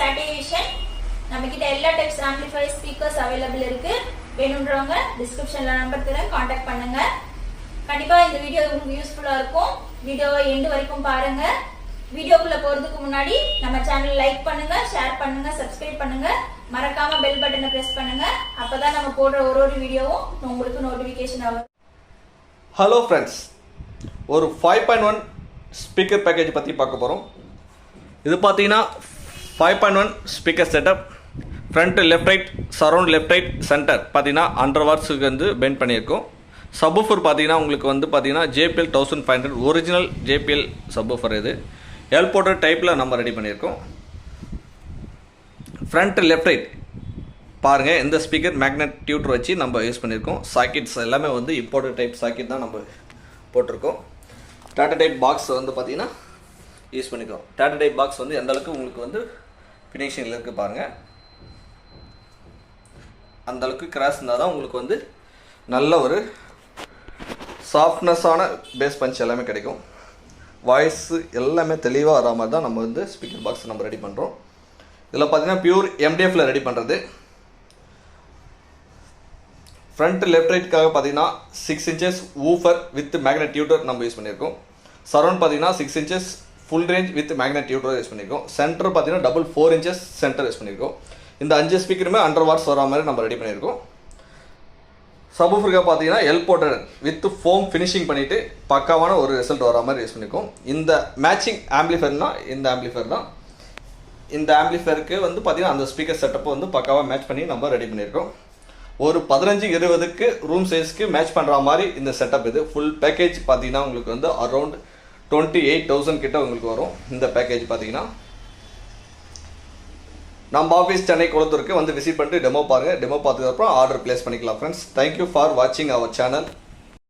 Sativation. நம்மகிட்ட எல்லா types amplifier speakers available இருக்கு. வேணும்ன்றவங்க டிஸ்கிரிப்ஷன்ல நம்பர் தரேன், கான்டாக்ட் பண்ணுங்க. கண்டிப்பா இந்த வீடியோ உங்களுக்கு யூஸ்ஃபுல்லா இருக்கும். வீடியோவை எண்ட் வரைக்கும் பாருங்க. வீடியோக்குள்ள போறதுக்கு முன்னாடி நம்ம சேனலை லைக் பண்ணுங்க, ஷேர் பண்ணுங்க, சப்ஸ்கிரைப் பண்ணுங்க. மறக்காம பெல் பட்டனை பிரஸ் பண்ணுங்க. அப்பதான் நம்ம போடுற ஒரு வீடியோவும் உங்களுக்கு நோட்டிபிகேஷன் ஆகும். ஹலோ ஃப்ரெண்ட்ஸ், ஒரு 5.1 ஸ்பீக்கர் பேக்கேஜ் பற்றி பார்க்க போகிறோம். இது பார்த்தீங்கன்னா 5.1 speaker setup. Front left right, surround left right, centre பார்த்தீங்கன்னா 100 வாட்ஸுக்கு வந்து பெண்ட் பண்ணியிருக்கோம். சப்வூஃபர் பார்த்தீங்கன்னா உங்களுக்கு வந்து பார்த்தீங்கன்னா JPL 1500 ஒரிஜினல் JPL சப்வூஃபர். இது எல் போர்ட்டர் டைப்பில் நம்ம ரெடி பண்ணியிருக்கோம். ஃப்ரண்ட் லெஃப்ட் ரைட் பாருங்கள், இந்த ஸ்பீக்கர் மேக்னெட் டியூட்டர் வச்சு நம்ம யூஸ் பண்ணியிருக்கோம். சாக்கெட்ஸ் எல்லாமே வந்து இம்போர்ட்டட் டைப் சாக்கெட் தான் நம்ம போட்டிருக்கோம். டாட்டா டைப் பாக்ஸ் வந்து பார்த்தீங்கன்னா யூஸ் பண்ணிக்கிறோம். டாட்டா டைப் பாக்ஸ் வந்து எந்த அளவுக்கு உங்களுக்கு வந்து ஃபினிஷிங்கில் இருக்குது பாருங்கள். அந்தளவுக்கு கிராஸ் இருந்தால் தான் உங்களுக்கு வந்து நல்ல ஒரு சாஃப்ட்னஸான பேஸ் பஞ்ச் எல்லாமே கிடைக்கும். வாய்ஸு எல்லாமே தெளிவாக வர மாதிரி தான் நம்ம வந்து ஸ்பீக்கர் பாக்ஸ் நம்ம ரெடி பண்ணுறோம். இதில் பார்த்தீங்கன்னா பியூர் MDFல ரெடி பண்ணுறது. ஃப்ரண்ட் லெஃப்ட் ரைட்டுக்காக பார்த்தீங்கன்னா 6 inches woofer with magnet tutor நம்ம யூஸ் பண்ணியிருக்கோம். சரௌண்ட் பார்த்தீங்கன்னா 6 inches full range with magnet tutor use பண்ணியிருக்கோம். சென்டர் பார்த்தீங்கன்னா டபுள் 4 inches சென்டர் யூஸ் பண்ணியிருக்கோம். இந்த 5 ஸ்பீக்கருமே 100 வாட்ஸ் வர மாதிரி நம்ம ரெடி பண்ணியிருக்கோம். சப்வூஃபருக்காக பார்த்தீங்கன்னா L porter with foam finishing பண்ணிவிட்டு பக்காவான ஒரு ரிசல்ட் வர மாதிரி யூஸ் பண்ணியிருக்கோம். இந்த மேட்சிங் ஆம்பிளிஃபயர்னா இந்த ஆம்பிளிஃபயர் தான். இந்த ஆம்பிளிஃபயருக்கு வந்து பார்த்தீங்கன்னா அந்த ஸ்பீக்கர் செட்டப்பை வந்து பக்காவாக மேட்ச் பண்ணி நம்ம ரெடி பண்ணியிருக்கோம். ஒரு 15-20க்கு ரூம் சைஸ்க்கு மேட்ச் பண்ணுற மாதிரி இந்த செட்டப். இது ஃபுல் பேக்கேஜ் பார்த்தீங்கன்னா உங்களுக்கு வந்து அரௌண்ட் 28,000 கிட்ட உங்களுக்கு வரும். இந்த பேக்கேஜ் பார்த்தீங்கன்னா நம்ம ஆஃபீஸ் சென்னை குளத்தூருக்கு வந்து விசிட் பண்ணிட்டு டெமோ பாருங்கள். டெமோ பார்த்ததுக்கப்புறம் ஆர்டர் பிளேஸ் பண்ணிக்கலாம் ஃப்ரெண்ட்ஸ். தேங்க்யூ ஃபார் வாட்சிங் அவர் சேனல்.